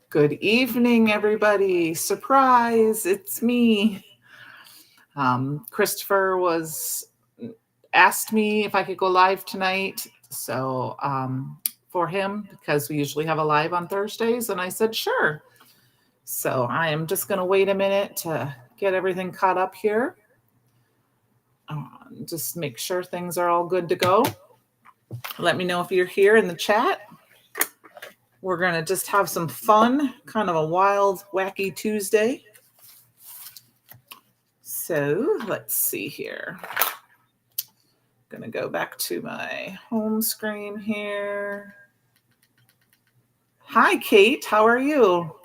Good evening, everybody. Surprise, it's me. Christopher was asked me if I could go live tonight. So for him, because we usually have a live on Thursdays, and I said, sure. So I am just going to wait a minute to get everything caught up here. Just make sure things are all good to go. Let me know if you're here in the chat. We're going to just have some fun, kind of a wild, wacky Tuesday. So let's see here. I'm going to go back to my home screen here. Hi, Kate. How are you?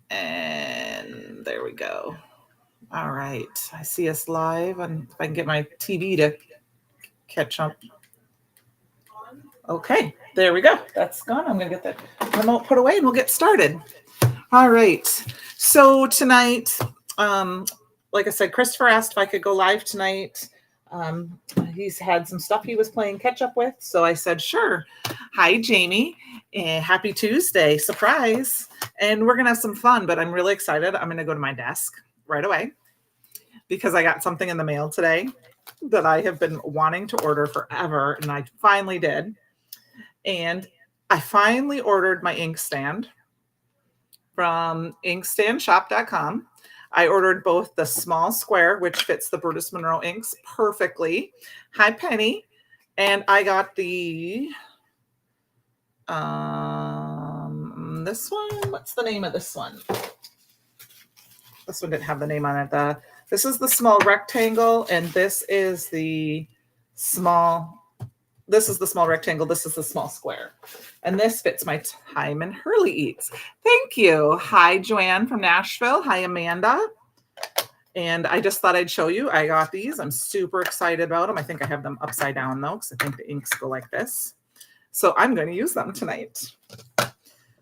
And there we go. All right. I see us live. And if I can get my TV to catch up. Okay. There we go. That's gone. I'm going to get that remote put away and we'll get started. All right. So tonight, like I said, Christopher asked if I could go live tonight. He's had some stuff he was playing catch up with. So I said, sure. Hi, Jamie. Happy Tuesday. Surprise. And we're going to have some fun, but I'm really excited. I'm going to go to my desk right away because I got something in the mail today that I have been wanting to order forever. And I finally did. And I finally ordered my inkstand from inkstandshop.com. I ordered both the small square, which fits the Brutus Monroe inks perfectly. Hi, Penny. And I got the, this one. What's the name of this one? This one didn't have the name on it. This is the small rectangle, and this is the small rectangle. This is the small square. And this fits my Time and Hurley Eats. Thank you. Hi, Joanne from Nashville. Hi, Amanda. And I just thought I'd show you. I got these. I'm super excited about them. I think I have them upside down, though, because I think the inks go like this. So I'm going to use them tonight.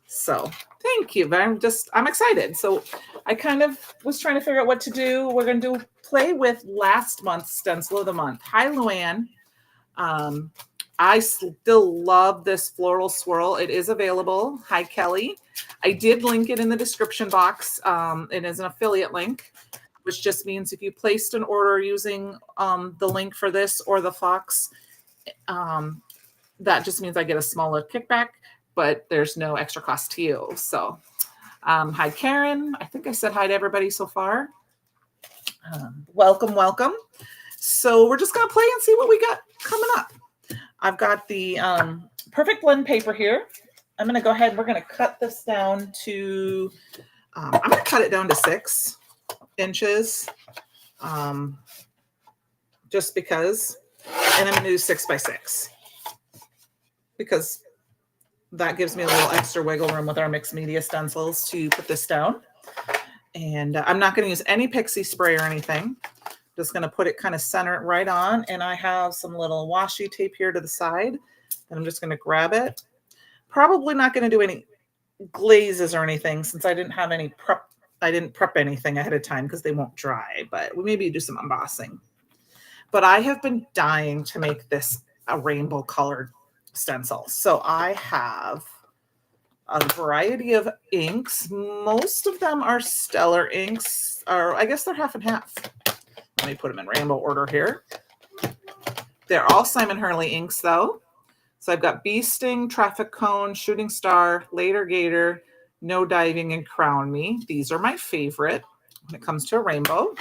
So thank you. But I'm excited. So I kind of was trying to figure out what to do. We're going to play with last month's stencil of the month. Hi, Luann. I still love this floral swirl. It is available. Hi, Kelly. I did link it in the description box. It is an affiliate link, which just means if you placed an order using the link for this or the Fox, that just means I get a smaller kickback, but there's no extra cost to you. So hi, Karen. I think I said hi to everybody so far. Welcome, welcome. So we're just going to play and see what we got coming up. I've got the Perfect Blend paper here. I'm going to go ahead. We're going to cut this down to, I'm going to cut it down to 6 inches just because, and I'm going to do 6 by 6 because that gives me a little extra wiggle room with our mixed media stencils to put this down. And I'm not going to use any pixie spray or anything. Just going to put it kind of center it right on. And I have some little washi tape here to the side. And I'm just going to grab it. Probably not going to do any glazes or anything since I didn't have any prep. I didn't prep anything ahead of time because they won't dry. But we maybe do some embossing. But I have been dying to make this a rainbow colored stencil. So I have a variety of inks. Most of them are Stellar inks, or I guess they're half and half. Let me put them in rainbow order here. They're all Simon Hurley inks, though. So I've got Bee Sting, Traffic Cone, Shooting Star, Later Gator, No Diving, and Crown Me. These are my favorite when it comes to a rainbow.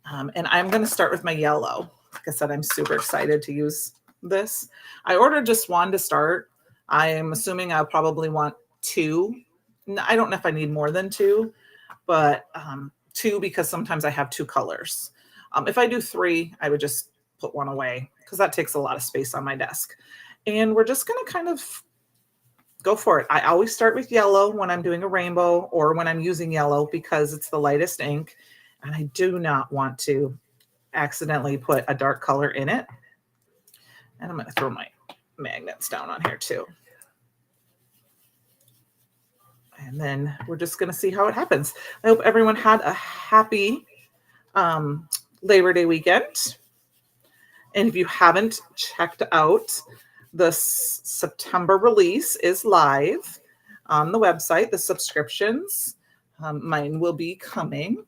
And I'm going to start with my yellow. Like I said, I'm super excited to use this. I ordered just one to start. I am assuming I'll probably want 2. I don't know if I need more than 2, but 2 because sometimes I have 2 colors. If I do 3, I would just put 1 away because that takes a lot of space on my desk. And we're just going to kind of go for it. I always start with yellow when I'm doing a rainbow or when I'm using yellow because it's the lightest ink. And I do not want to accidentally put a dark color in it. And I'm going to throw my magnets down on here too. And then we're just going to see how it happens. I hope everyone had a happy Labor Day weekend. And if you haven't checked out The September release is live on the website, the subscriptions. Mine will be coming.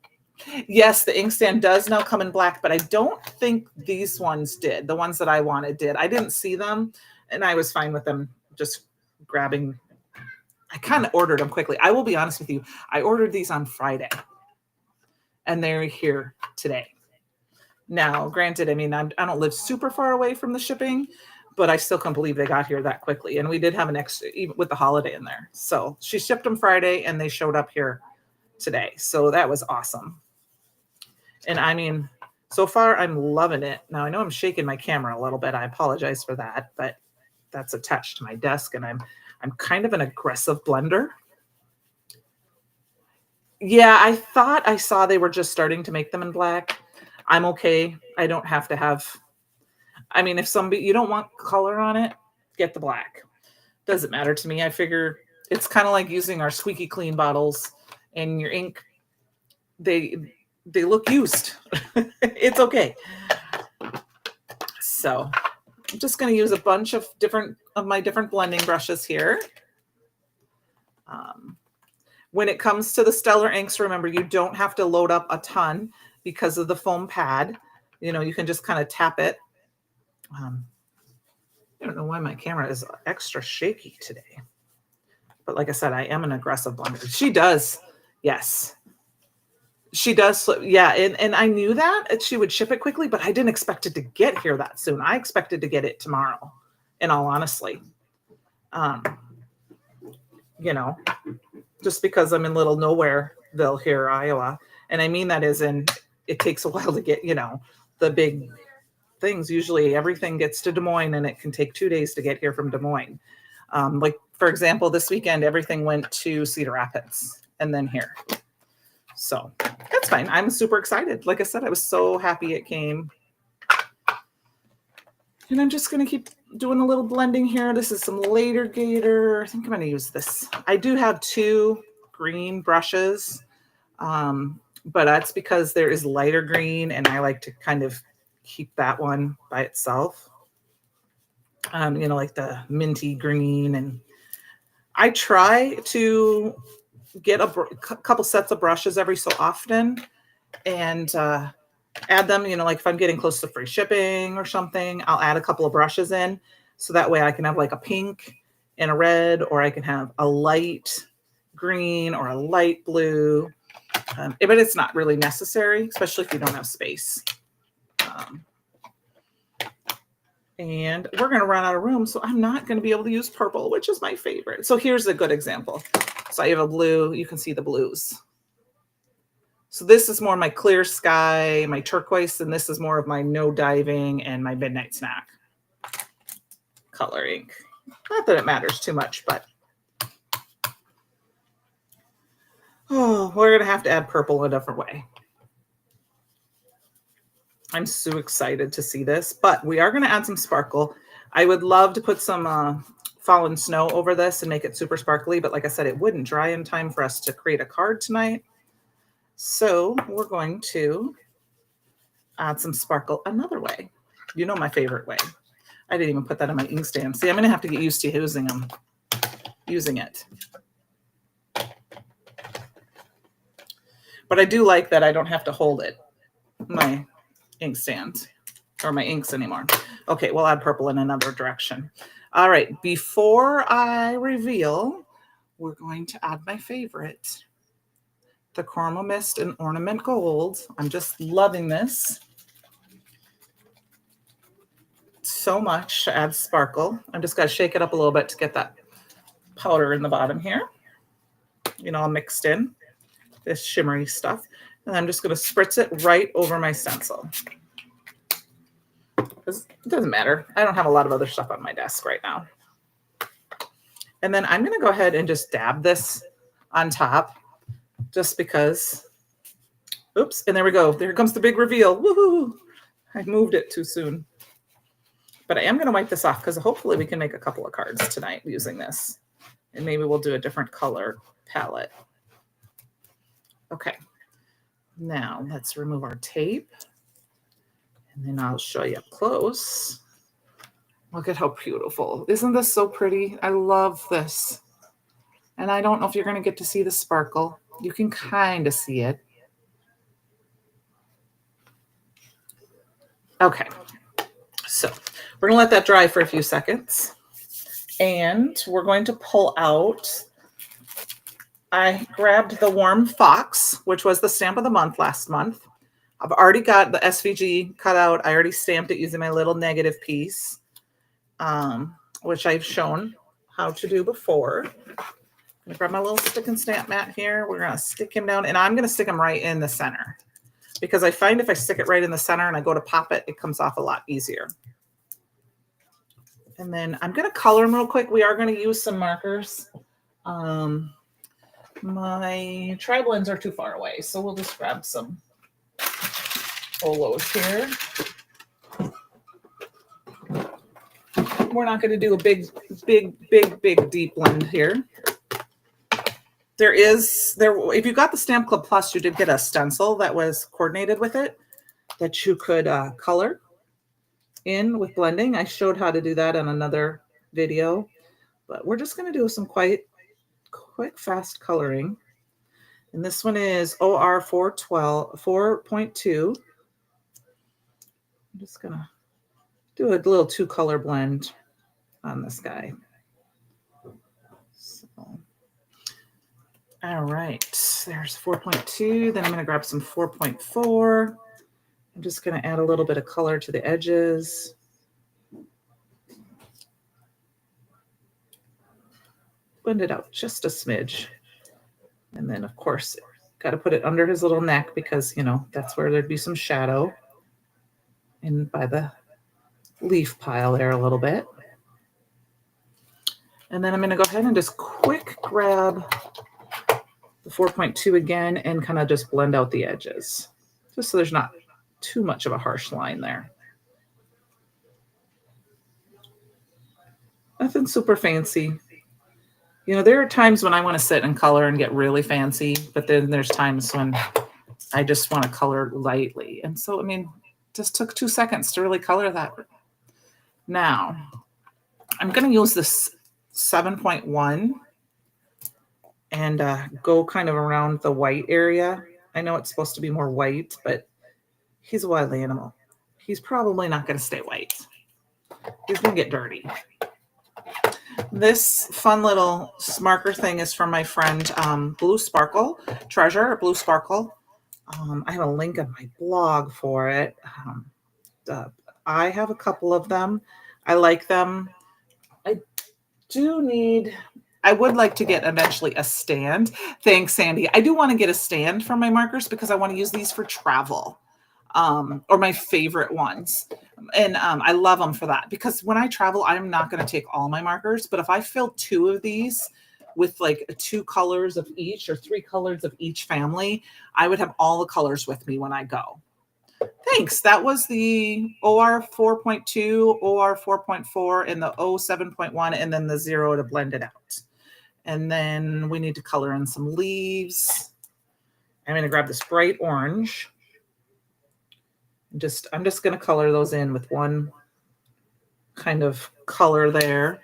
Yes, the inkstand does now come in black, but I don't think these ones did. The ones that I wanted did. I didn't see them, and I was fine with them just grabbing. I kind of ordered them quickly. I will be honest with you. I ordered these on Friday, and they're here today. Now, granted, I mean, I don't live super far away from the shipping, but I still can't believe they got here that quickly. And we did have an extra, even with the holiday in there. So she shipped them Friday, and they showed up here today. So that was awesome. And I mean, so far I'm loving it. Now I know I'm shaking my camera a little bit. I apologize for that, but that's attached to my desk, and I'm kind of an aggressive blender. Yeah, I thought I saw they were just starting to make them in black. I'm okay. I don't have to have, I mean, if somebody, you don't want color on it, get the black. Doesn't matter to me. I figure it's kind of like using our squeaky clean bottles and your ink. They look used. It's okay. So I'm just going to use a bunch of my different blending brushes here. When it comes to the Stellar inks, remember, you don't have to load up a ton because of the foam pad. You know, you can just kind of tap it. I don't know why my camera is extra shaky today. But like I said, I am an aggressive blender. She does. Yes. She does. Yeah. And I knew that she would ship it quickly, but I didn't expect it to get here that soon. I expected to get it tomorrow, in all honesty. You know, just because I'm in little Nowhereville here, Iowa. And I mean that as in it takes a while to get, you know, the big things. Usually everything gets to Des Moines, and it can take 2 days to get here from Des Moines. Like, for example, this weekend, everything went to Cedar Rapids and then here. So that's fine. I'm super excited. Like I said, I was so happy it came. And I'm just going to keep doing a little blending here. This is some Later Gator. I think I'm going to use this. I do have 2 green brushes, but that's because there is lighter green, and I like to kind of keep that one by itself. You know, like the minty green. And I try to get a couple sets of brushes every so often and add them, you know, like if I'm getting close to free shipping or something, I'll add a couple of brushes in. So that way I can have like a pink and a red, or I can have a light green or a light blue. But it's not really necessary, especially if you don't have space. And we're going to run out of room, so I'm not going to be able to use purple, which is my favorite. So here's a good example. So I have a blue. You can see the blues. So this is more my clear sky, my turquoise, and this is more of my no diving and my midnight snack color ink. Not that it matters too much, but oh, we're going to have to add purple a different way. I'm so excited to see this, but we are going to add some sparkle. I would love to put some fallen snow over this and make it super sparkly, but like I said, it wouldn't dry in time for us to create a card tonight. So we're going to add some sparkle another way. You know my favorite way. I didn't even put that on my inkstand. See, I'm going to have to get used to using it. But I do like that I don't have to hold it, my inkstand, or my inks anymore. Okay, we'll add purple in another direction. All right, before I reveal, we're going to add my favorite, the Caramel Mist and Ornament Gold. I'm just loving this so much to add sparkle. I'm just going to shake it up a little bit to get that powder in the bottom here, you know, all mixed in, this shimmery stuff. And I'm just going to spritz it right over my stencil. It doesn't matter. I don't have a lot of other stuff on my desk right now. And then I'm going to go ahead and just dab this on top just because. Oops. And there we go. There comes the big reveal. Woohoo! I moved it too soon. But I am going to wipe this off because hopefully we can make a couple of cards tonight using this. And maybe we'll do a different color palette. Okay. Now let's remove our tape. And then I'll show you up close Look at how beautiful. Isn't this so pretty? I love this. And I don't know if you're going to get to see the sparkle. You can kind of see it. Okay. So we're going to let that dry for a few seconds. And we're going to pull out. I grabbed the Warm Fox, which was the stamp of the month last month. I've already got the SVG cut out. I already stamped it using my little negative piece, which I've shown how to do before. I'm going to grab my little stick and stamp mat here. We're going to stick him down, and I'm going to stick him right in the center because I find if I stick it right in the center and I go to pop it, it comes off a lot easier. And then I'm going to color him real quick. We are going to use some markers. My tri-blends are too far away, so we'll just grab some Olos here. We're not going to do a big deep blend here. If you got the Stamp Club Plus, you did get a stencil that was coordinated with it that you could color in with blending. I showed how to do that in another video, but we're just going to do some quick, fast coloring. And this one is OR 4.2. I'm just going to do a little 2-color blend on this guy. So, all right, there's 4.2. Then I'm going to grab some 4.4. I'm just going to add a little bit of color to the edges. Blend it out just a smidge. And then, of course, got to put it under his little neck because, you know, that's where there'd be some shadow. And by the leaf pile there a little bit. And then I'm going to go ahead and just quick grab the 4.2 again and kind of just blend out the edges. Just so there's not too much of a harsh line there. Nothing super fancy. You know, there are times when I want to sit and color and get really fancy, but then there's times when I just want to color lightly. And so, I mean, just took 2 seconds to really color that. Now, I'm going to use this 7.1 and go kind of around the white area. I know it's supposed to be more white, but he's a wild animal. He's probably not going to stay white. He's going to get dirty. This fun little marker thing is from my friend Blue Sparkle Treasure, Blue Sparkle. I have a link on my blog for it. I have a couple of them. I like them. I would like to get eventually a stand. Thanks, Sandy. I do want to get a stand for my markers because I want to use these for travel, or my favorite ones. And I love them for that because when I travel, I'm not going to take all my markers. But if I fill 2 of these with like 2 colors of each or 3 colors of each family, I would have all the colors with me when I go. Thanks. That was the OR 4.2, OR 4.4, and the O 7.1, and then the 0 to blend it out. And then we need to color in some leaves. I'm going to grab this bright orange. I'm just going to color those in with one kind of color there.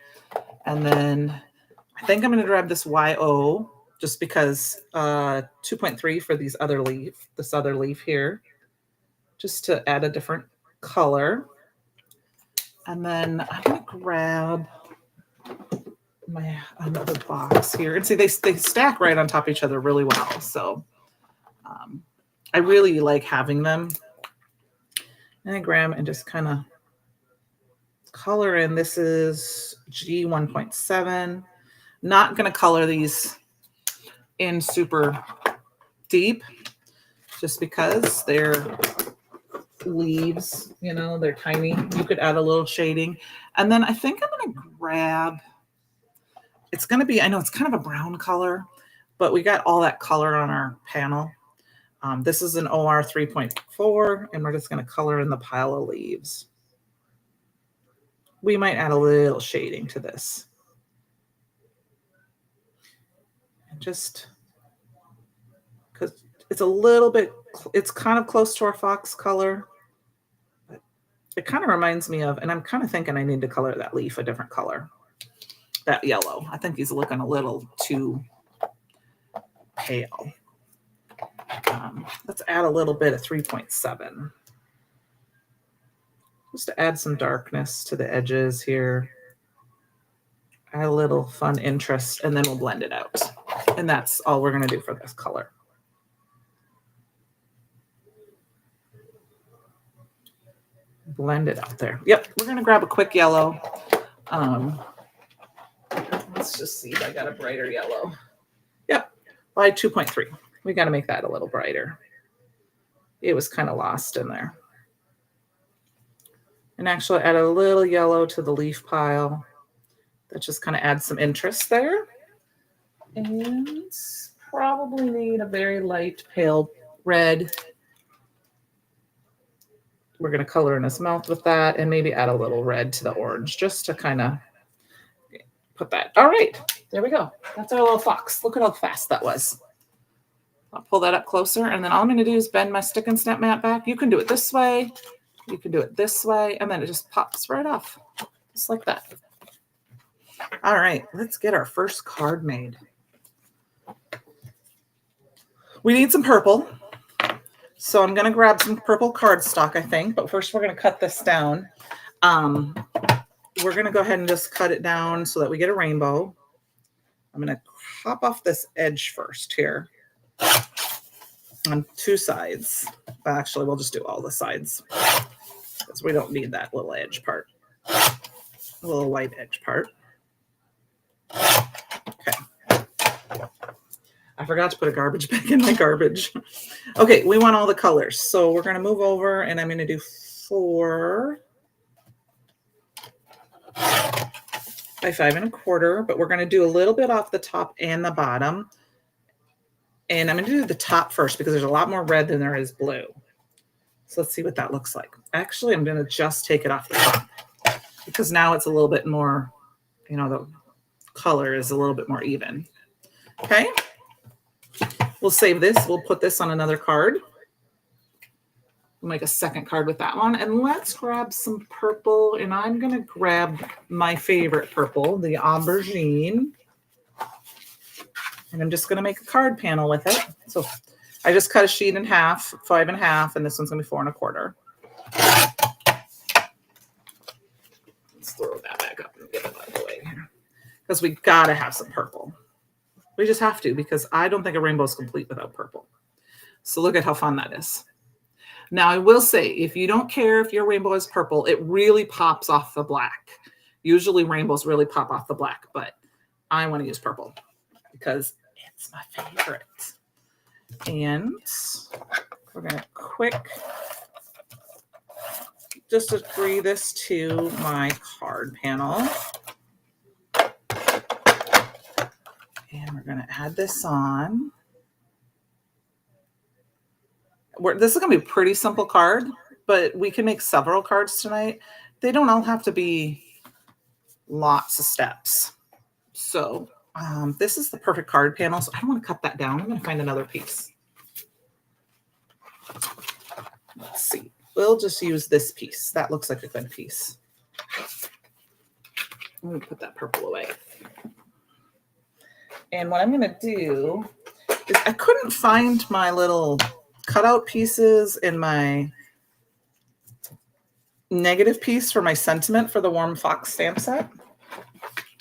And then I think I'm going to grab this YO just because 2.3 for this other leaf here, just to add a different color. And then I'm going to grab my another box here and see they stack right on top of each other really well. So I really like having them. And I grab and just kind of color in. This is G 1.7. Not going to color these in super deep just because they're leaves, you know, they're tiny. You could add a little shading. And then I think I'm going to grab, it's going to be, I know it's kind of a brown color, but we got all that color on our panel. This is an OR 3.4, and we're just going to color in the pile of leaves. We might add a little shading to this. Just because it's a little bit, it's kind of close to our fox color. But It kind of reminds me of, and I'm kind of thinking I need to color that leaf a different color. That yellow. I think he's looking a little too pale. Let's add a little bit of 3.7. Just to add some darkness to the edges here. Add a little fun interest, and then we'll blend it out. And that's all we're going to do for this color. Blend it out there. Yep, we're going to grab a quick yellow. Let's just see if I got a brighter yellow. Yep, by 2.3. We got to make that a little brighter. It was kind of lost in there. And actually add a little yellow to the leaf pile. That just kind of adds some interest there. And probably need a very light pale red. We're going to color in his mouth with that and maybe add a little red to the orange just to kind of put that. All right, there we go. That's our little fox. Look at how fast that was. I'll pull that up closer, and then all I'm going to do is bend my stick and snap mat back. You can do it this way. You can do it this way, and then it just pops right off, just like that. All right, let's get our first card made. We need some purple. So I'm going to grab some purple cardstock, I think, but first we're going to cut this down. We're going to go ahead and just cut it down so that we get a rainbow. I'm going to pop off this edge first here on two sides. Actually, we'll just do all the sides because we don't need that little edge part, a little white edge part. Okay. I forgot to put a garbage bag in my garbage. Okay, we want all the colors. So we're going to move over, and I'm going to do 4 by 5 1/4, but we're going to do a little bit off the top and the bottom. And I'm going to do the top first because there's a lot more red than there is blue. So let's see what that looks like. Actually, I'm going to just take it off the top because now it's a little bit more, you know, the color is a little bit more even. Okay. We'll save this. We'll put this on another card. We'll make a second card with that one. And let's grab some purple. And I'm going to grab my favorite purple, the aubergine. And I'm just going to make a card panel with it. So I just cut a sheet in half, 5 1/2, and this one's going to be 4 1/4. Let's throw that back up and get it out of the way here. Because we got to have some purple. We just have to, because I don't think a rainbow is complete without purple. So look at how fun that is. Now, I will say, if you don't care if your rainbow is purple, it really pops off the black. Usually rainbows really pop off the black, but I want to use purple because it's my favorite. And we're going to just agree this to my card panel. And we're going to add this on. This is going to be a pretty simple card, but we can make several cards tonight. They don't all have to be lots of steps. So this is the perfect card panel. So I don't want to cut that down. I'm going to find another piece. Let's see. We'll just use this piece. That looks like a good piece. I'm going to put that purple away. And what I'm going to do is I couldn't find my little cutout pieces in my negative piece for my sentiment for the Warm Fox stamp set.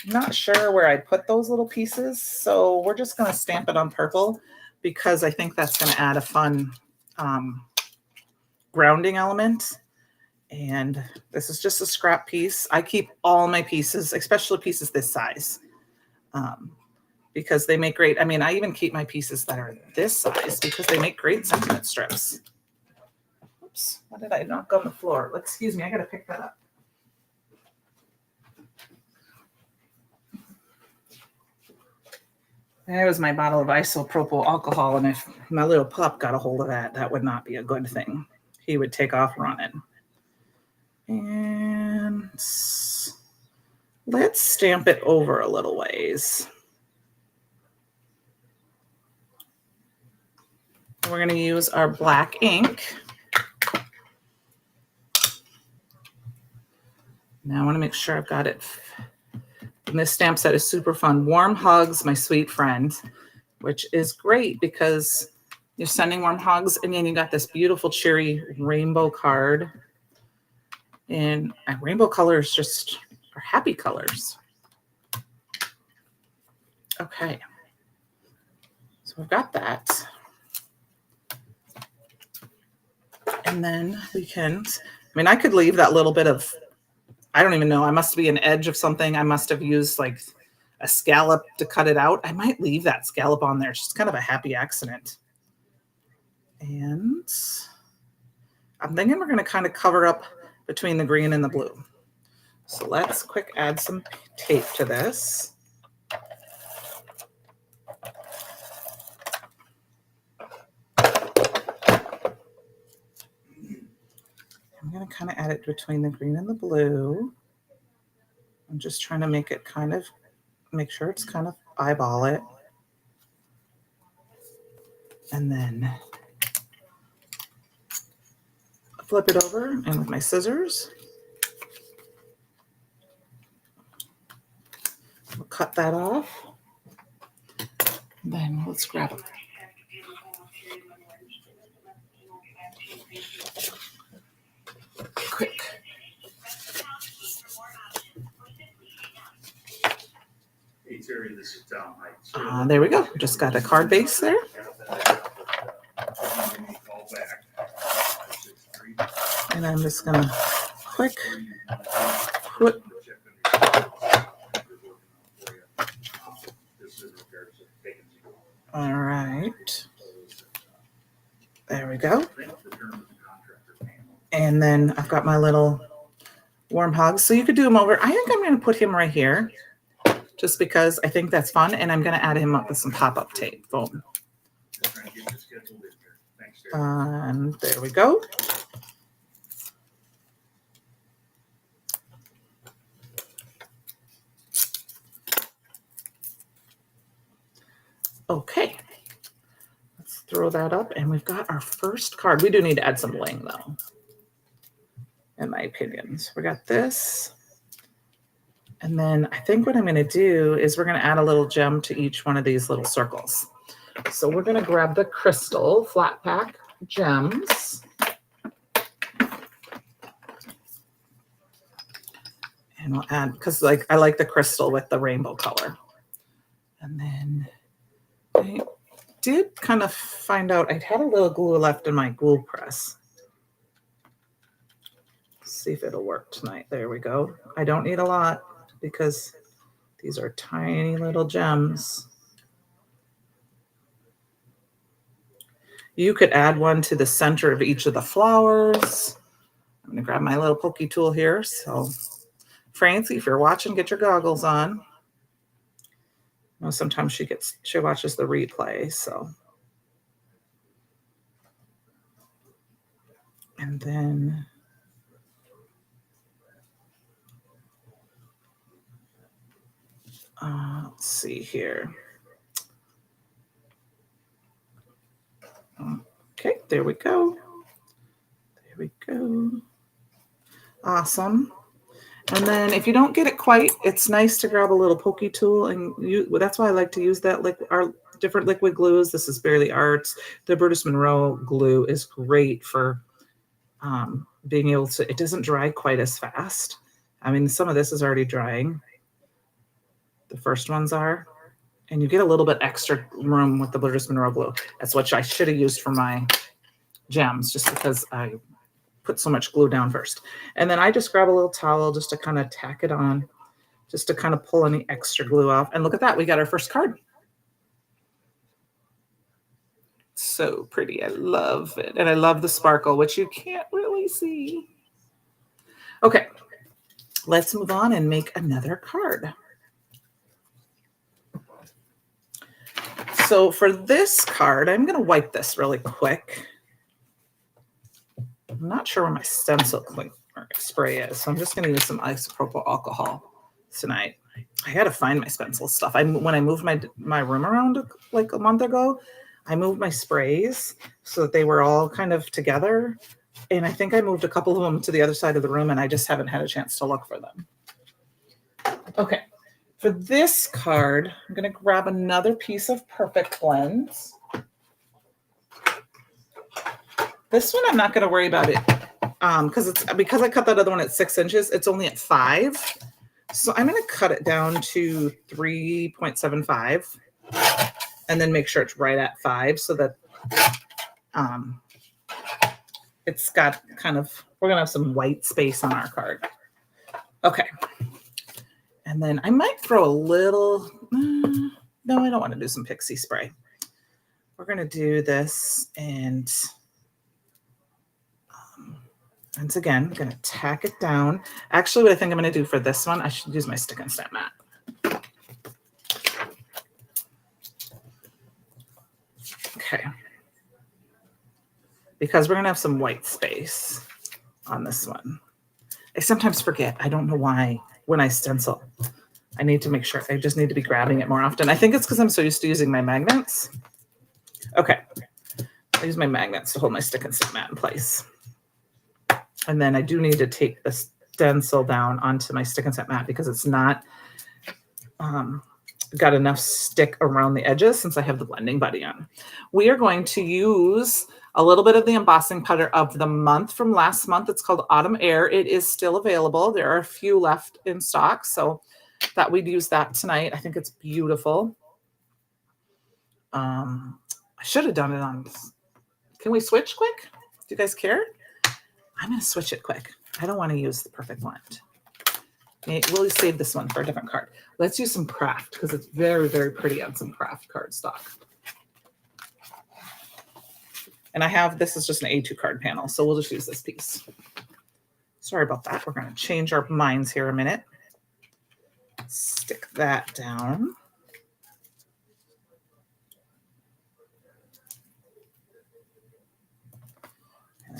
I'm not sure where I put those little pieces. So we're just going to stamp it on purple because I think that's going to add a fun grounding element. And this is just a scrap piece. I keep all my pieces, especially pieces this size. Because they make great, I mean, I even keep my pieces that are this size because they make great sentiment strips. Oops, what did I knock on the floor? Excuse me, I got to pick that up. There was my bottle of isopropyl alcohol, and if my little pup got a hold of that, that would not be a good thing. He would take off running. And let's stamp it over a little ways. We're going to use our black ink. Now I want to make sure I've got it. And this stamp set is super fun. Warm hugs, my sweet friend, which is great because you're sending warm hugs, and then you got this beautiful cheery rainbow card. And rainbow colors just are happy colors. Okay. So we've got that. And then we can, I could leave that little bit of, I don't even know, I must be an edge of something. I must have used like a scallop to cut it out. I might leave that scallop on there. It's just kind of a happy accident. And I'm thinking we're going to kind of cover up between the green and the blue. So let's quick add some tape to this. I'm going to kind of add it between the green and the blue. I'm just trying to make it kind of, make sure it's kind of eyeball it. And then flip it over, and with my scissors, we'll cut that off. Then let's grab it. Quick. There we go. Just got a card base there. And I'm just going to quick put all right. There we go. And then I've got my little warm hugs. So you could do him over. I think I'm going to put him right here just because I think that's fun. And I'm going to add him up with some pop-up tape. Boom. And there we go. Okay. Let's throw that up. And we've got our first card. We do need to add some bling, though, in my opinion. So we got this. And then I think what I'm going to do is we're going to add a little gem to each one of these little circles. So we're going to grab the crystal flat pack gems. And we'll add, because I like the crystal with the rainbow color. And then I did kind of find out I had a little glue left in my glue press. Let's see if it'll work tonight. There we go. I don't need a lot because these are tiny little gems. You could add one to the center of each of the flowers. I'm going to grab my little pokey tool here. So, Francie, if you're watching, get your goggles on. I know sometimes she watches the replay, so. And then let's see here. Okay, there we go. There we go. Awesome. And then if you don't get it quite, it's nice to grab a little pokey tool, and that's why I like to use that our different liquid glues. This is Bearly Arts. The Brutus Monroe glue is great for being able to, it doesn't dry quite as fast. I mean, some of this is already drying. The first ones are. And you get a little bit extra room with the Brutus Monroe glue. That's what I should have used for my gems, just because I put so much glue down first. And then I just grab a little towel just to kind of tack it on, just to kind of pull any extra glue off. And look at that, we got our first card. So pretty, I love it. And I love the sparkle, which you can't really see. Okay, let's move on and make another card. So for this card, I'm going to wipe this really quick. I'm not sure where my stencil spray is, so I'm just going to use some isopropyl alcohol tonight. I had to find my stencil stuff. When I moved my room around like a month ago, I moved my sprays so that they were all kind of together. And I think I moved a couple of them to the other side of the room and I just haven't had a chance to look for them. Okay, for this card, I'm going to grab another piece of Perfect Blends. This one, I'm not going to worry about it because I cut that other one at 6 inches. It's only at 5. So I'm going to cut it down to 3.75 and then make sure it's right at 5 so that it's got kind of, we're going to have some white space on our card. Okay. And then I might throw a little, no, I don't want to do some pixie spray. We're going to do this and once again, I'm going to tack it down. Actually, what I think I'm going to do for this one, I should use my Stick and Stamp mat. Okay. Because we're going to have some white space on this one. I sometimes forget. I don't know why when I stencil. I need to make sure. I just need to be grabbing it more often. I think it's because I'm so used to using my magnets. Okay. I use my magnets to hold my Stick and Stamp mat in place. And then I do need to take the stencil down onto my Stick and Stamp mat because it's not got enough stick around the edges since I have the Blending Buddy on. We are going to use a little bit of the embossing powder of the month from last month. It's called Autumn Air. It is still available. There are a few left in stock, so that we'd use that tonight. I think it's beautiful. I should have done it on. Can we switch quick? Do you guys care? I'm going to switch it quick. I don't want to use the Perfect Blend. We'll save this one for a different card. Let's use some craft because it's very, very pretty on some craft cardstock. And I have, this is just an A2 card panel, so we'll just use this piece. Sorry about that. We're going to change our minds here a minute. Stick that down.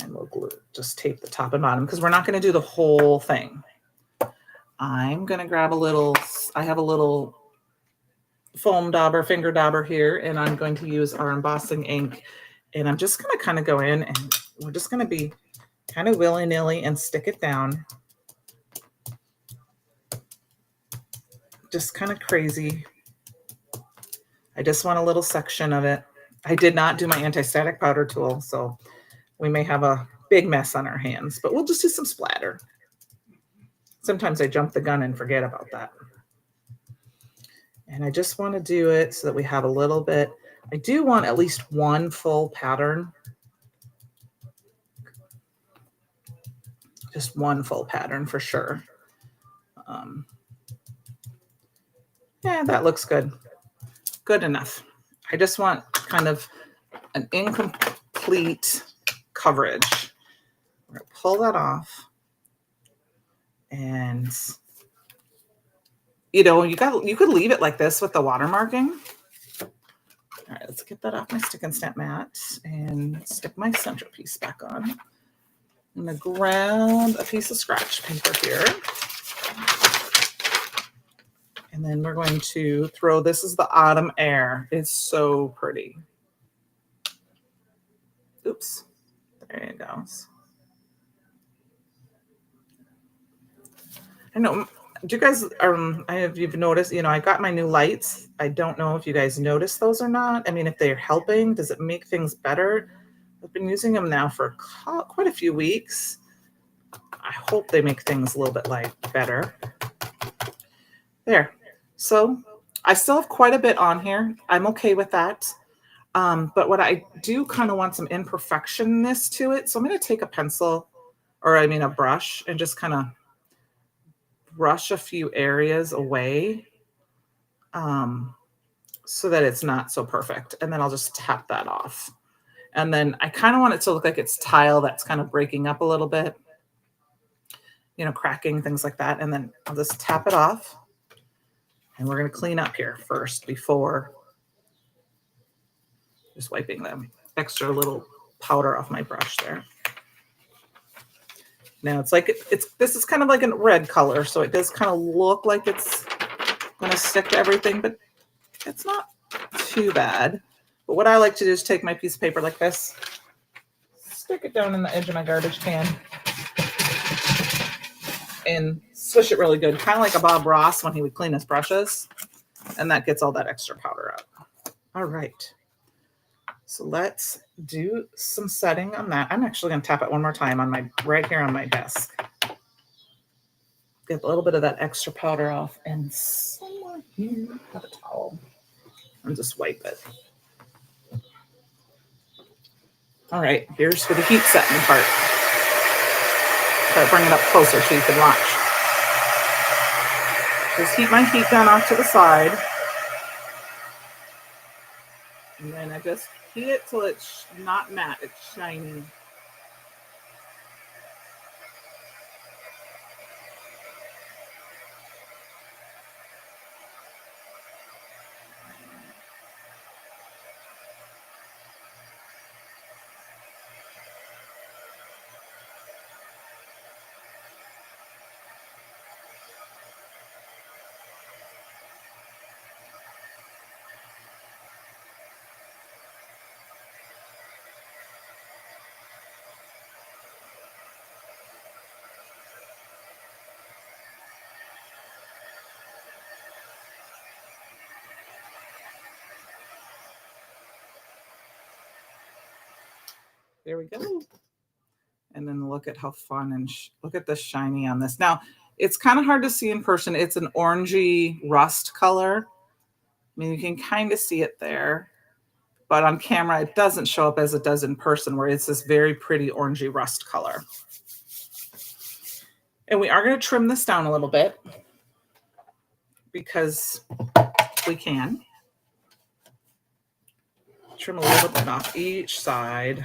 And we'll glue, just tape the top and bottom because we're not going to do the whole thing. I'm going to grab a little, I have a little foam dauber, finger dauber here, and I'm going to use our embossing ink. And I'm just going to kind of go in and we're just going to be kind of willy-nilly and stick it down. Just kind of crazy. I just want a little section of it. I did not do my anti-static powder tool, so we may have a big mess on our hands, but we'll just do some splatter. Sometimes I jump the gun and forget about that. And I just want to do it so that we have a little bit. I do want at least one full pattern. Just one full pattern for sure. Yeah, that looks good. Good enough. I just want kind of an incomplete coverage. We're going to pull that off. And, you know, you could leave it like this with the watermarking. All right, let's get that off my Stick and Stamp mat and stick my centerpiece back on. I'm going to grab a piece of scratch paper here. And then we're going to throw, this is the Autumn Air. It's so pretty. Oops, there it goes. I know, do you guys, you've noticed, you know, I got my new lights. I don't know if you guys noticed those or not. I mean, if they're helping, does it make things better? I've been using them now for quite a few weeks. I hope they make things a little bit better. There. So I still have quite a bit on here. I'm okay with that. But what I do kind of want some imperfectionness to it. So I'm going to take a pencil, or I mean a brush, and just kind of brush a few areas away so that it's not so perfect. And then I'll just tap that off. And then I kind of want it to look like it's tile that's kind of breaking up a little bit, you know, cracking, things like that. And then I'll just tap it off. And we're going to clean up here first before just wiping the extra little powder off my brush there. Now it's like, this is kind of like a red color, so it does kind of look like it's going to stick to everything, but it's not too bad. But what I like to do is take my piece of paper like this, stick it down in the edge of my garbage can and swish it really good, kind of like a Bob Ross when he would clean his brushes, and that gets all that extra powder out. All right, so let's do some setting on that. I'm actually going to tap it one more time on my right here on my desk. Get a little bit of that extra powder off, and somewhere here, have a towel, and just wipe it. All right, here's for the heat setting part. Try to bring it up closer so you can watch. Just heat my heat gun off to the side. And then I just heat it till it's not matte, it's shiny. There we go. And then look at how fun and look at the shiny on this. Now, it's kind of hard to see in person. It's an orangey rust color. I mean, you can kind of see it there. But on camera, it doesn't show up as it does in person, where it's this very pretty orangey rust color. And we are going to trim this down a little bit because we can. Trim a little bit off each side.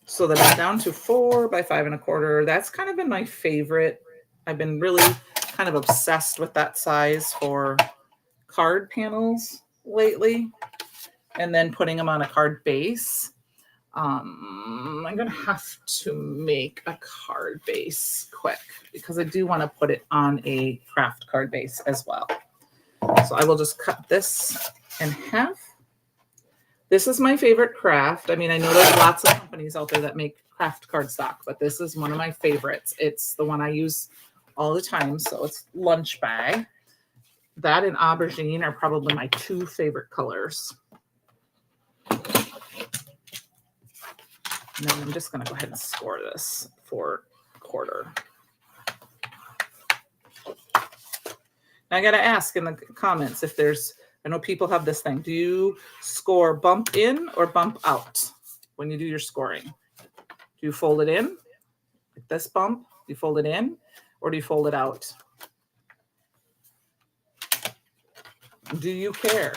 So that I'm down to 4 by 5 1/4. That's kind of been my favorite. I've been really kind of obsessed with that size for card panels lately, and then putting them on a card base. I'm going to have to make a card base quick because I do want to put it on a craft card base as well. So I will just cut this in half. This is my favorite craft. I mean, I know there's lots of companies out there that make craft cardstock, but this is one of my favorites. It's the one I use all the time. So it's Lunch Bag. That and aubergine are probably my 2 favorite colors. And then I'm just going to go ahead and score this for 1/4. Now I got to ask in the comments if there's, I know people have this thing. Do you score bump in or bump out when you do your scoring? Do you fold it in, like this bump? Do you fold it in, or do you fold it out? Do you care?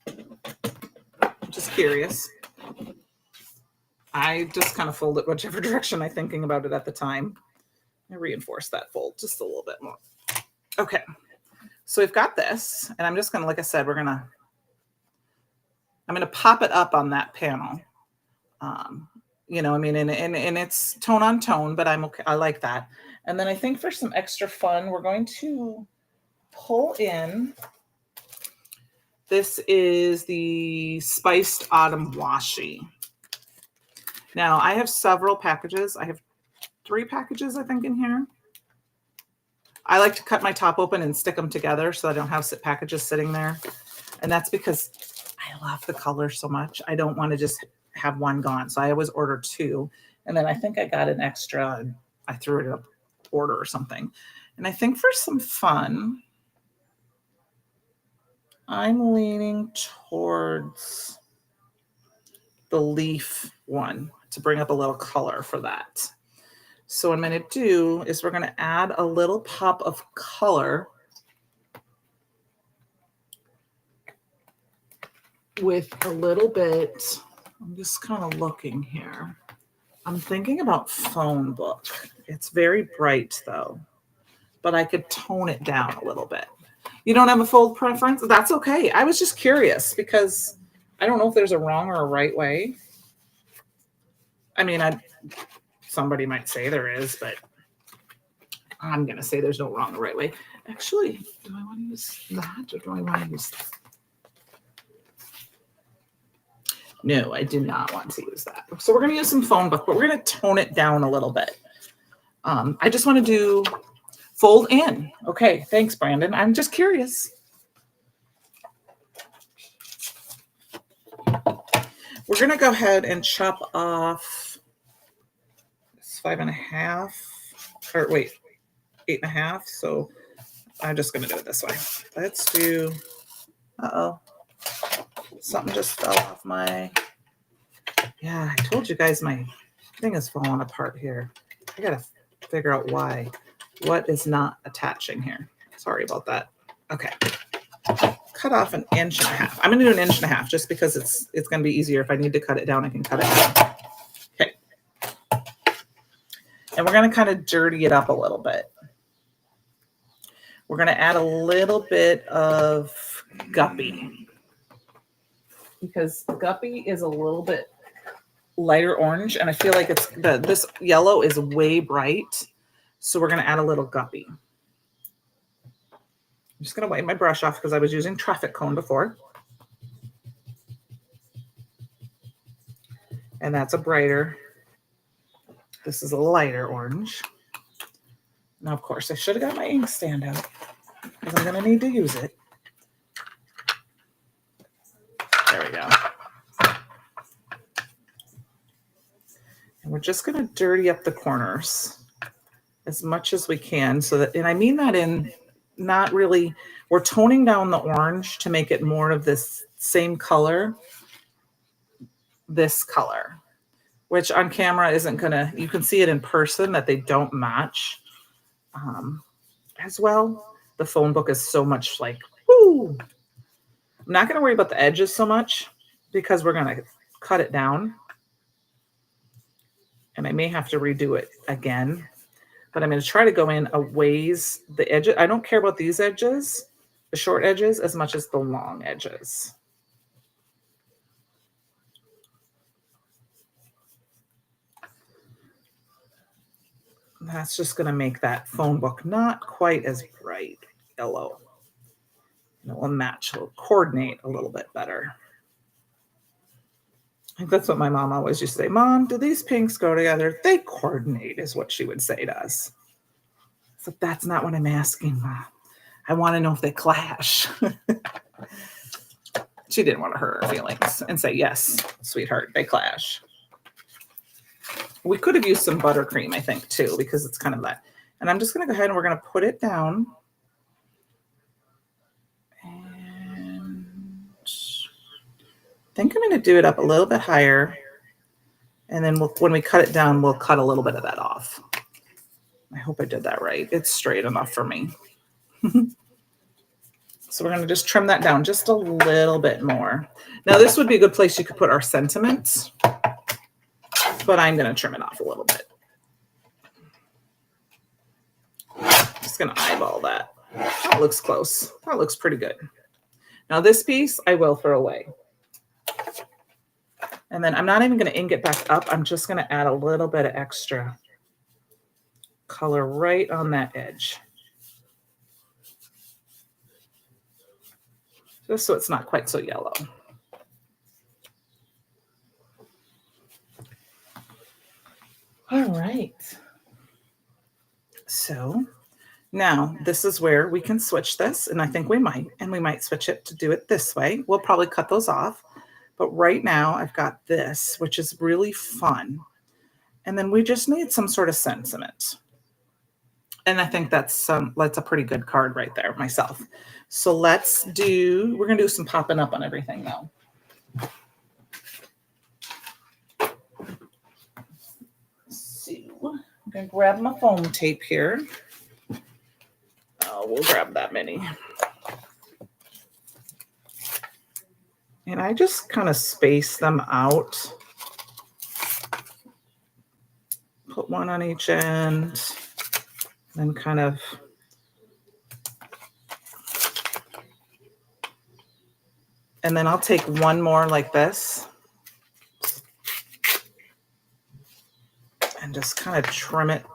I'm just curious. I just kind of fold it whichever direction I'm thinking about it at the time. I reinforce that fold just a little bit more. Okay. So we've got this, and I'm just going to, like I said, I'm going to pop it up on that panel. You know, I mean, and it's tone on tone, but I'm okay. I like that. And then I think for some extra fun, we're going to pull in. This is the Spiced Autumn Washi. Now I have several packages. I have 3 packages, I think, in here. I like to cut my top open and stick them together so I don't have packages sitting there. And that's because I love the color so much. I don't want to just have one gone. So I always order 2. And then I think I got an extra and I threw it in an order or something. And I think for some fun, I'm leaning towards the leaf one to bring up a little color for that. So what I'm going to do is we're going to add a little pop of color with a little bit. I'm just kind of looking here. I'm thinking about phone book. It's very bright though, but I could tone it down a little bit. You don't have a fold preference? That's okay. I was just curious because I don't know if there's a wrong or a right way. I mean, somebody might say there is, but I'm going to say there's no wrong or right way. Actually, do I want to use that or do I want to use that? No, I do not want to use that. So we're going to use some phone book, but we're going to tone it down a little bit. I just want to do fold in. Okay, thanks, Brandon. I'm just curious. We're going to go ahead and chop off 5.5, or wait, 8.5. So I'm just going to do it this way. Let's do, something just fell off my, yeah, I told you guys my thing is falling apart here. I got to figure out why. What is not attaching here? Sorry about that. Okay. Cut off 1.5 inches. I'm going to do 1.5 inches just because it's going to be easier. If I need to cut it down, I can cut it down. Okay. And we're going to kind of dirty it up a little bit. We're going to add a little bit of Guppy because Guppy is a little bit lighter orange, and I feel like this yellow is way bright, so we're going to add a little Guppy. I'm just going to wipe my brush off because I was using traffic cone before. And that's a brighter. This is a lighter orange. Now, of course, I should have got my inkstand out because I'm going to need to use it. There we go. And we're just going to dirty up the corners as much as we can so that, and I mean that in not really, we're toning down the orange to make it more of this same color, this color, which on camera isn't gonna, you can see it in person that they don't match as well. The phone book is so much like, woo. I'm not gonna worry about the edges so much because we're gonna cut it down. And I may have to redo it again. But I'm going to try to go in a ways the edges. I don't care about these edges, the short edges, as much as the long edges. That's just going to make that phone book not quite as bright yellow. And it will match, it will coordinate a little bit better. I think that's what my mom always used to say. Mom, do these pinks go together? They coordinate, is what she would say to us. So that's not what I'm asking, Mom. I want to know if they clash. She didn't want to hurt her feelings and say, yes, sweetheart, they clash. We could have used some buttercream, I think, too, because it's kind of that. And I'm just going to go ahead and we're going to put it down. And I think I'm going to do it up a little bit higher. And then when we cut it down, we'll cut a little bit of that off. I hope I did that right. It's straight enough for me. So we're going to just trim that down just a little bit more. Now, this would be a good place you could put our sentiments, but I'm going to trim it off a little bit. Just going to eyeball that. That looks close. That looks pretty good. Now, this piece I will throw away. And then I'm not even going to ink it back up. I'm just going to add a little bit of extra color right on that edge. Just so it's not quite so yellow. All right. So now this is where we can switch this, and I think we might, and we might switch it to do it this way. We'll probably cut those off. But right now I've got this, which is really fun. And then we just need some sort of sentiment. And I think that's a pretty good card right there myself. So we're going to do some popping up on everything now. So I'm going to grab my foam tape here. We'll grab that many. And I just kind of space them out. Put one on each end. Then kind of and then I'll take one more like this and just kind of trim it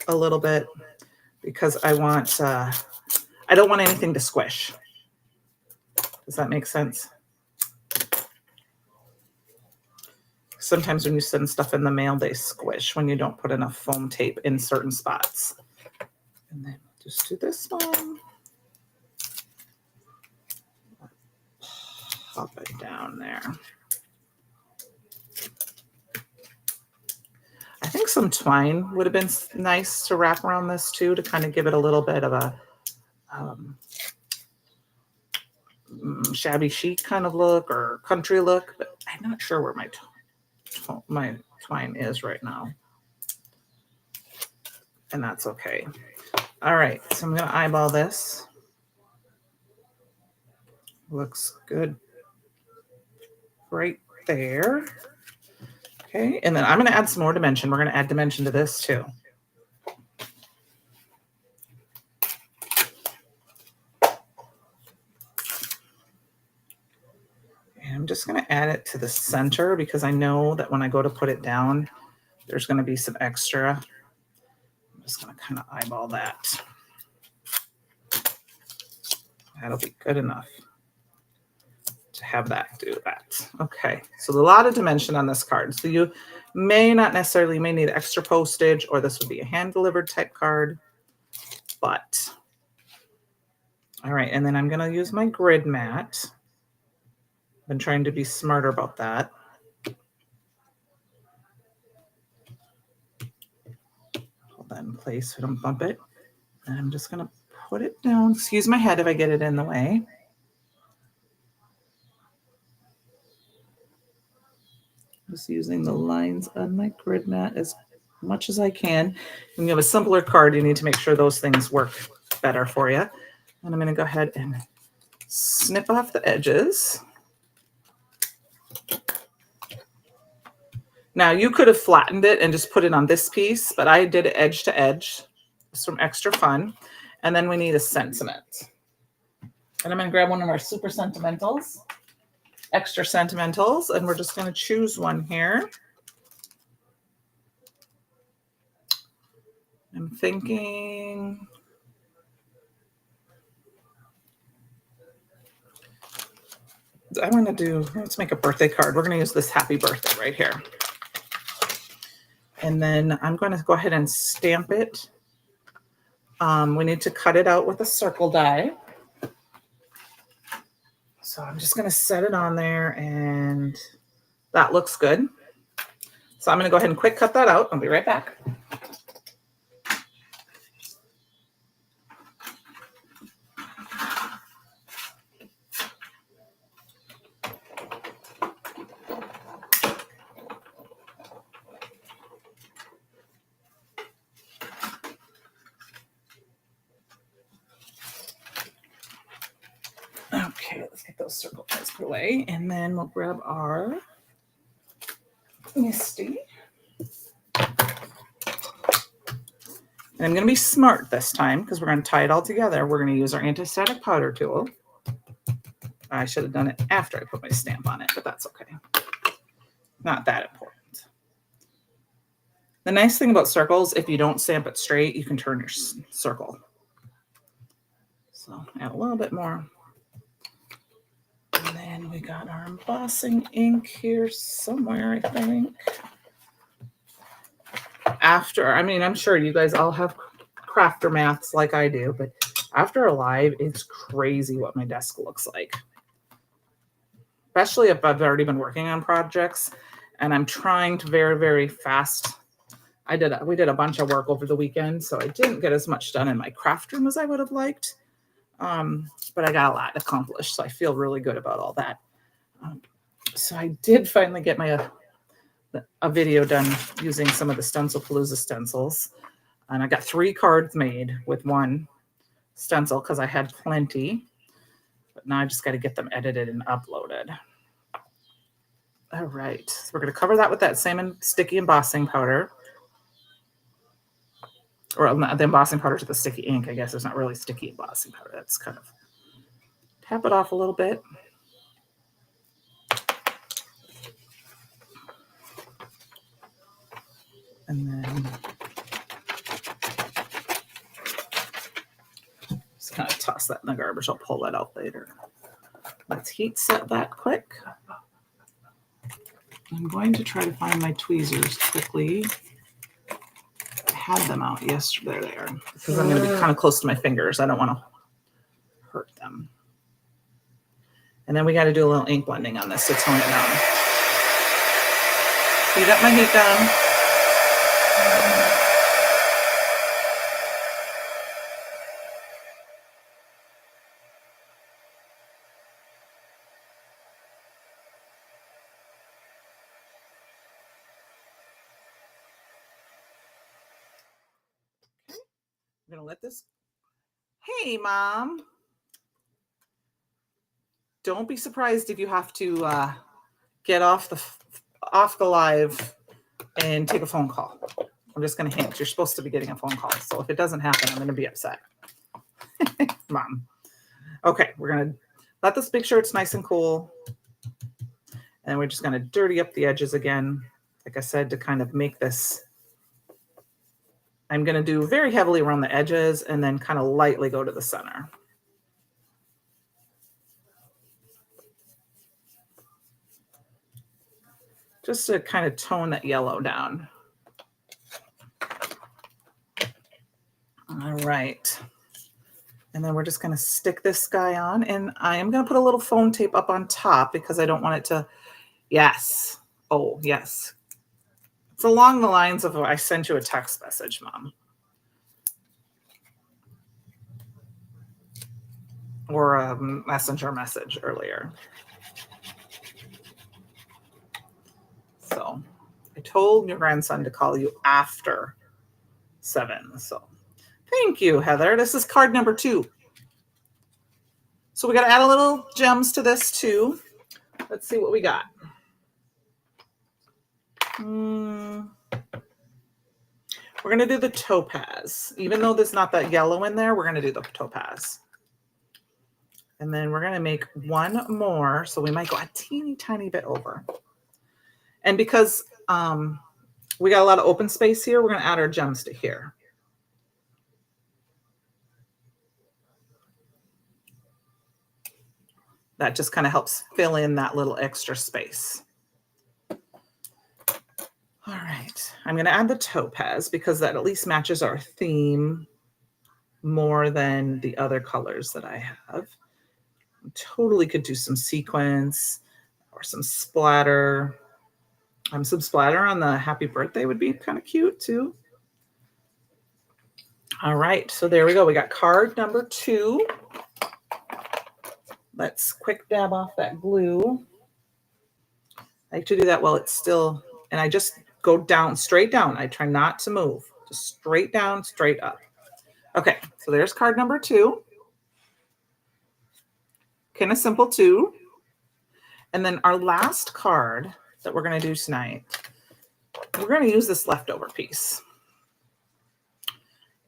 a little bit because I don't want anything to squish. Does that make sense? Sometimes when you send stuff in the mail, they squish when you don't put enough foam tape in certain spots. And then just do this one. Pop it down there. I think some twine would have been nice to wrap around this too, to kind of give it a little bit of a shabby chic kind of look or country look, but I'm not sure where my twine is right now. And that's okay. All right, so I'm going to eyeball this. Looks good right there. Okay, and then I'm going to add some more dimension. We're going to add dimension to this too. And I'm just going to add it to the center because I know that when I go to put it down, there's going to be some extra. I'm just going to kind of eyeball that. That'll be good enough to have that do that. Okay, so a lot of dimension on this card. So you may not necessarily, you may need extra postage, or this would be a hand-delivered type card, but all right. And then I'm going to use my grid mat. I've been trying to be smarter about that. Hold that in place so I don't bump it. And I'm just going to put it down. Excuse my head if I get it in the way. Just using the lines on my grid mat as much as I can. When you have a simpler card, you need to make sure those things work better for you. And I'm going to go ahead and snip off the edges. Now you could have flattened it and just put it on this piece, but I did it edge to edge. Some extra fun. And then we need a sentiment. And I'm going to grab one of our super sentimentals. Extra sentimentals, and we're just going to choose one here. I'm thinking I want to do, let's make a birthday card. We're going to use this happy birthday right here. And then I'm going to go ahead and stamp it. We need to cut it out with a circle die. So I'm just going to set it on there, and that looks good. So I'm going to go ahead and quick cut that out. I'll be right back. Okay, let's get those circle ties put away, and then we'll grab our Misty. And I'm going to be smart this time because we're going to tie it all together. We're going to use our anti-static powder tool. I should have done it after I put my stamp on it, but that's okay. Not that important. The nice thing about circles, if you don't stamp it straight, you can turn your circle. So add a little bit more. And then we got our embossing ink here somewhere, I think. I'm sure you guys all have crafter maths like I do, but after a live, it's crazy what my desk looks like. Especially if I've already been working on projects and I'm trying to very, very fast. We did a bunch of work over the weekend, so I didn't get as much done in my craft room as I would have liked. But I got a lot accomplished, so I feel really good about all that. So I did finally get a video done using some of the Stencilpalooza stencils. And I got 3 cards made with one stencil because I had plenty. But now I just got to get them edited and uploaded. All right, so we're going to cover that with that same sticky embossing powder. Or the embossing powder to the sticky ink, I guess. It's not really sticky embossing powder. That's kind of tap it off a little bit. And then toss that in the garbage. I'll pull that out later. Let's heat set that quick. I'm going to try to find my tweezers quickly. I had them out yesterday. There they are. Because I'm going to be kind of close to my fingers. I don't want to hurt them. And then we got to do a little ink blending on this to tone it down. So you got my heat down. I'm going to let this. Hey, Mom. Don't be surprised if you have to get off the live and take a phone call. I'm just going to hint. You're supposed to be getting a phone call. So if it doesn't happen, I'm going to be upset. Mom. Okay, we're going to let this make sure it's nice and cool. And we're just going to dirty up the edges again. Like I said, to kind of make this. I'm going to do very heavily around the edges and then kind of lightly go to the center. Just to kind of tone that yellow down. All right. And then we're just going to stick this guy on. And I am going to put a little foam tape up on top because I don't want it to, yes. Oh, yes. It's along the lines of I sent you a text message, Mom. Or a messenger message earlier. So I told your grandson to call you after 7. So thank you, Heather. This is card number 2. So we got to add a little gems to this too. Let's see what we got. We're going to do the topaz. Even though there's not that yellow in there, we're going to do the topaz. And then we're going to make one more. So we might go a teeny tiny bit over. And because we got a lot of open space here, we're going to add our gems to here. That just kind of helps fill in that little extra space. All right. I'm going to add the topaz because that at least matches our theme more than the other colors that I have. I totally could do some sequins or some splatter. Some splatter on the happy birthday would be kind of cute too. All right, so there we go. We got card number 2. Let's quick dab off that glue. I like to do that while it's still, and I just go down, straight down. I try not to move, just straight down, straight up. Okay, so there's card number 2. Kind of simple too. And then our last card that we're going to do tonight, we're going to use this leftover piece.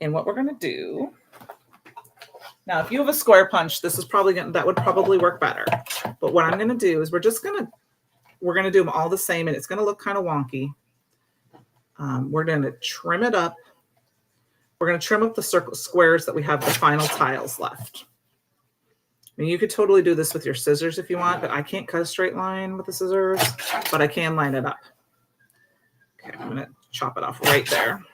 And what we're going to do, now if you have a square punch, this is probably that would probably work better. But what I'm going to do is we're going to do them all the same, and it's going to look kind of wonky. We're going to trim it up. We're going to trim up the circle squares that we have the final tiles left. I mean, you could totally do this with your scissors if you want, but I can't cut a straight line with the scissors, but I can line it up. Okay, I'm going to chop it off right there.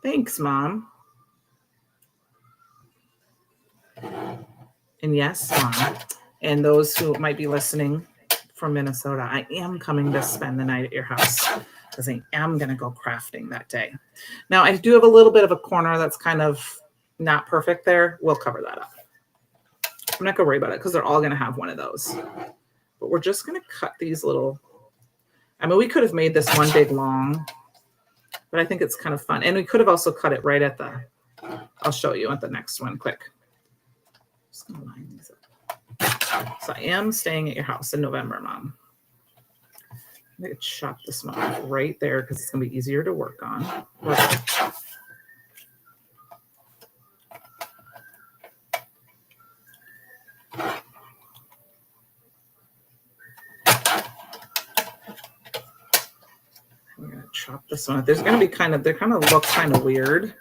Thanks, Mom. And yes, Mom. And those who might be listening from Minnesota, I am coming to spend the night at your house because I am going to go crafting that day. Now, I do have a little bit of a corner that's kind of not perfect there. We'll cover that up. I'm not going to worry about it because they're all going to have one of those. But we're just going to cut these little. I mean, we could have made this one big long, but I think it's kind of fun. And we could have also cut it right at the, I'll show you at the next one quick. Just going to line these up. So I am staying at your house in November, Mom. I'm going to chop this one off right there because it's going to be easier to work on. going to chop this one. There's going to be they kind of look kind of weird.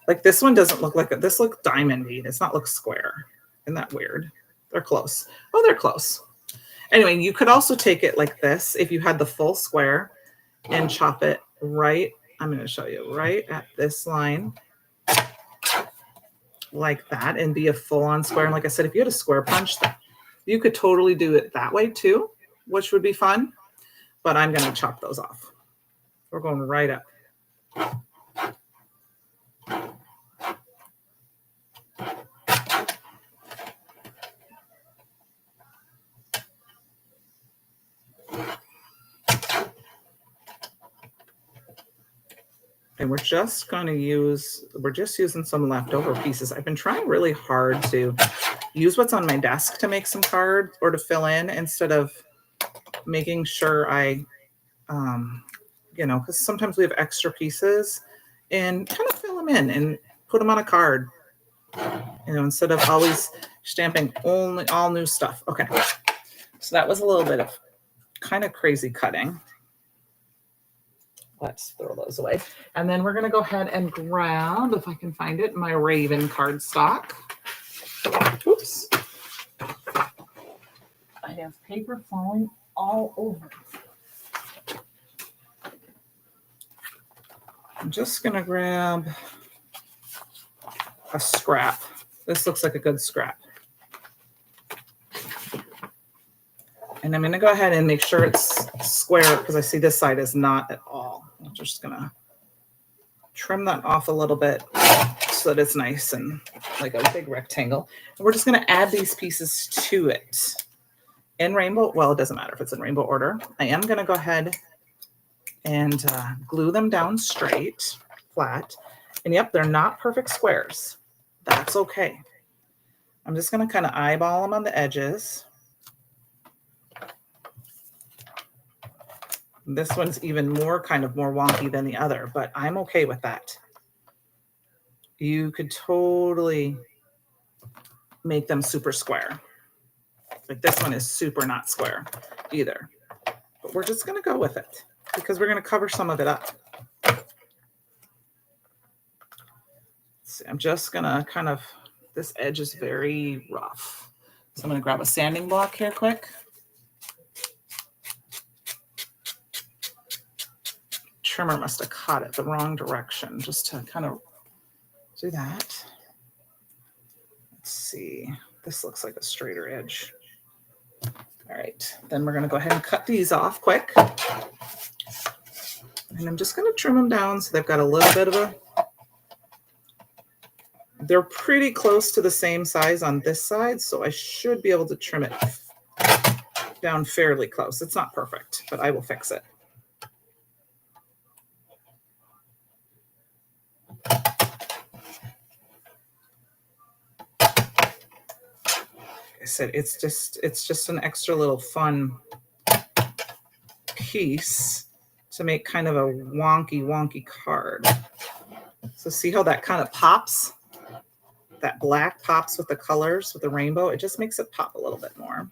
Like this one doesn't look like this looks diamondy. It's not look square. Isn't that weird? They're close. Oh, they're close. Anyway, you could also take it like this if you had the full square and chop it right. I'm going to show you right at this line like that and be a full-on square. And like I said, if you had a square punch, you could totally do it that way too, which would be fun. But I'm going to chop those off. We're going right up. And we're just using some leftover pieces. I've been trying really hard to use what's on my desk to make some cards or to fill in instead of making sure I, because sometimes we have extra pieces and kind of fill them in and put them on a card, instead of always stamping only all new stuff. Okay. So that was a little bit of kind of crazy cutting. Let's throw those away. And then we're going to go ahead and grab, if I can find it, my Raven cardstock. Oops. I have paper falling all over. I'm just going to grab a scrap. This looks like a good scrap. And I'm going to go ahead and make sure it's square because I see this side is not at all. I'm just going to trim that off a little bit so that it's nice and like a big rectangle. And we're just going to add these pieces to it in rainbow. Well, it doesn't matter if it's in rainbow order. I am going to go ahead and glue them down straight, flat. And yep, they're not perfect squares. That's okay. I'm just going to kind of eyeball them on the edges. This one's even more wonky than the other, but I'm okay with that. You could totally make them super square. Like this one is super not square either. But we're just going to go with it because we're going to cover some of it up. See, I'm just going to this edge is very rough. So I'm going to grab a sanding block here quick. Trimmer must have caught it the wrong direction just to kind of do that. Let's see. This looks like a straighter edge. All right. Then we're going to go ahead and cut these off quick. And I'm just going to trim them down so they've got a little bit of they're pretty close to the same size on this side, so I should be able to trim it down fairly close. It's not perfect, but I will fix it. I said it's just an extra little fun piece to make kind of a wonky card. So see how that kind of pops? That black pops with the colors, with the rainbow. It just makes it pop a little bit more.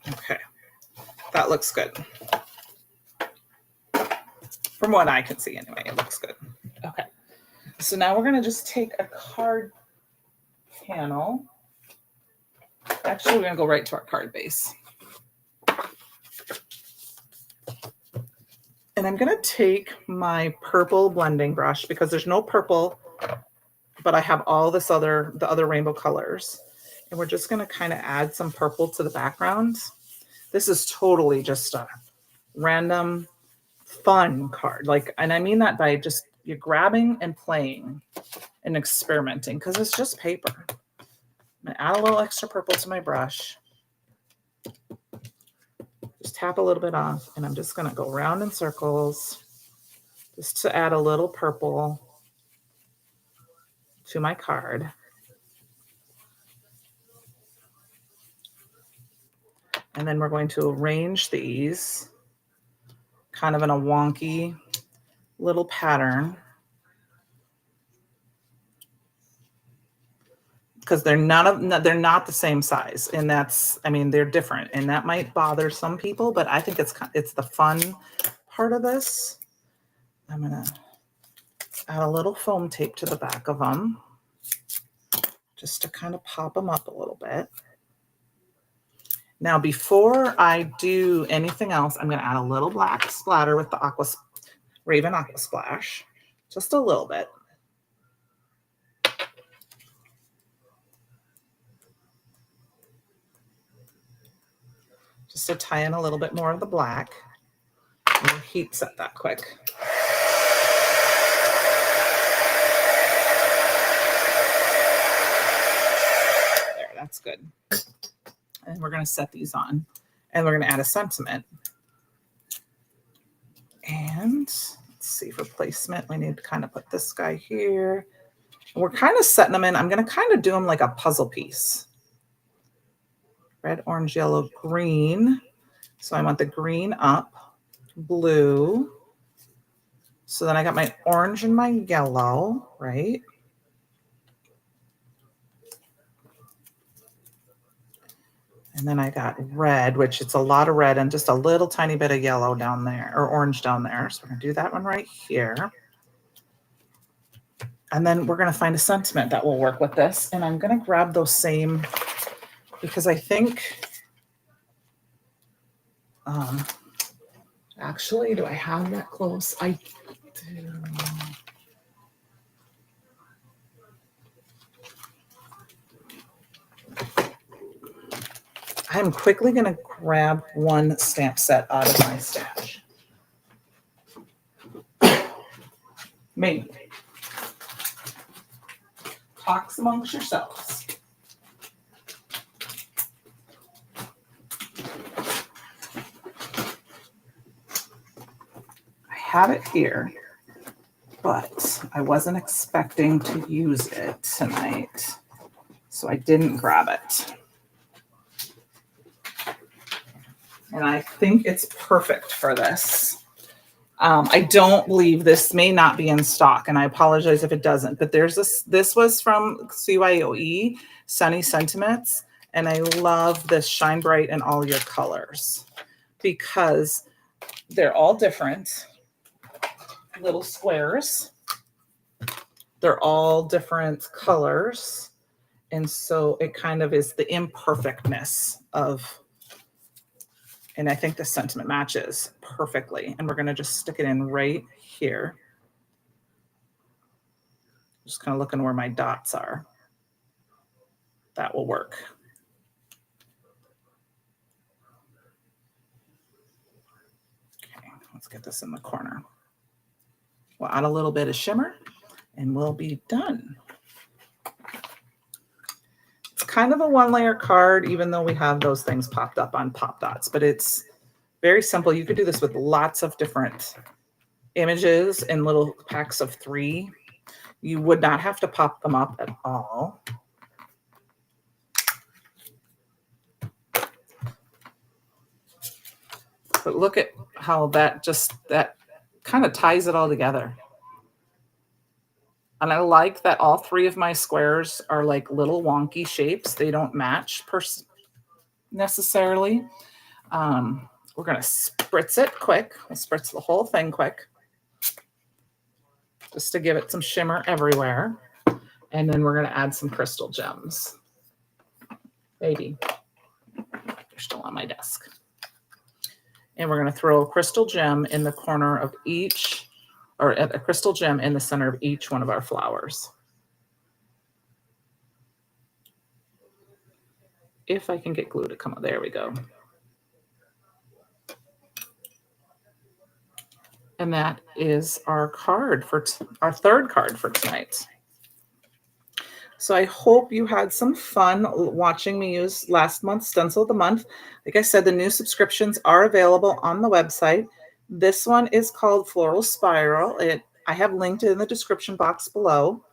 Okay, that looks good. From what I can see anyway, it looks good. Okay, so now we're going to just take a card panel. Actually, we're going to go right to our card base. And I'm going to take my purple blending brush because there's no purple, but I have all the other rainbow colors. And we're just going to kind of add some purple to the background. This is totally just a random fun card. And I mean that by just you're grabbing and playing and experimenting because it's just paper. I'm going to add a little extra purple to my brush. Just tap a little bit off, and I'm just going to go around in circles just to add a little purple to my card. And then we're going to arrange these kind of in a wonky little pattern. because they're not the same size, and that's, I mean, they're different, and that might bother some people, but I think it's the fun part of this. I'm gonna add a little foam tape to the back of them just to kind of pop them up a little bit. Now, before I do anything else, I'm going to add a little black splatter with the Raven Aqua Splash, just a little bit. Just to tie in a little bit more of the black. And we'll heat set that quick. There, that's good. And we're going to set these on. And we're going to add a sentiment. And let's see, for placement, we need to kind of put this guy here. And we're kind of setting them in. I'm going to kind of do them like a puzzle piece. Red, orange, yellow, green. So I want the green up, blue. So then I got my orange and my yellow, right? And then I got red, which it's a lot of red and just a little tiny bit of yellow down there, or orange down there. So we're going to do that one right here. And then we're going to find a sentiment that will work with this. And I'm going to grab those same, because I think, actually, do I have that close? I do. I'm quickly going to grab one stamp set out of my stash. Maybe. Talks amongst yourselves. I have it here, but I wasn't expecting to use it tonight, so I didn't grab it. And I think it's perfect for this. I don't believe this may not be in stock, and I apologize if it doesn't, but there's this was from CYOE, Sunny Sentiments, and I love this Shine Bright in all your colors because they're all different little squares. They're all different colors, and so it kind of is the imperfectness of. And I think the sentiment matches perfectly. And we're going to just stick it in right here. Just kind of looking where my dots are. That will work. Okay, let's get this in the corner. We'll add a little bit of shimmer and we'll be done. It's kind of a one-layer card, even though we have those things popped up on Pop Dots, but it's very simple. You could do this with lots of different images in little packs of 3. You would not have to pop them up at all. But look at how that kind of ties it all together. And I like that all 3 of my squares are like little wonky shapes. They don't match necessarily. We're going to spritz it quick. We'll spritz the whole thing quick just to give it some shimmer everywhere. And then we're going to add some crystal gems. Baby, you're still on my desk. And we're going to throw a crystal gem in the corner of each, or a crystal gem in the center of each one of our flowers. If I can get glue to come out. There we go. And that is our card for our third card for tonight. So I hope you had some fun watching me use last month's stencil of the month. Like I said, the new subscriptions are available on the website. This one is called Floral Spiral. I have linked it in the description box below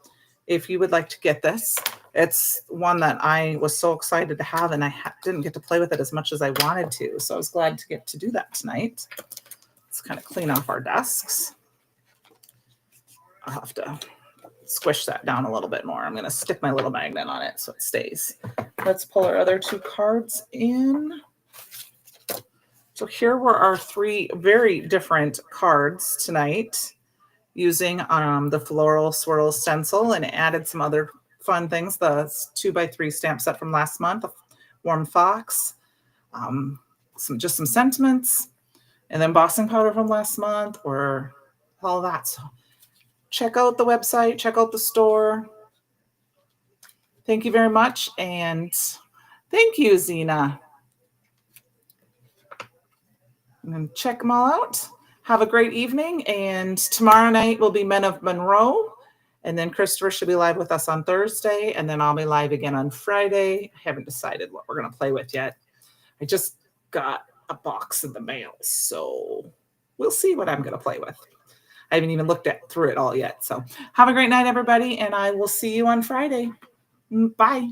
if you would like to get this. It's one that I was so excited to have, and I didn't get to play with it as much as I wanted to. So I was glad to get to do that tonight. Let's kind of clean off our desks. I'll have to squish that down a little bit more. I'm going to stick my little magnet on it so it stays. Let's pull our other 2 cards in. So here were our 3 very different cards tonight using the Floral Swirl stencil, and added some other fun things. The 2x3 stamp set from last month, Warm Fox, just some sentiments, and then embossing powder from last month, or all that. So check out the website, check out the store. Thank you very much, and thank you, Zena. And check them all out. Have a great evening, and tomorrow night will be Men of Monroe, and then Christopher should be live with us on Thursday, and then I'll be live again on Friday. I haven't decided what we're going to play with yet. I just got a box in the mail, so we'll see what I'm going to play with. I haven't even looked through it all yet. So have a great night, everybody, and I will see you on Friday. Bye.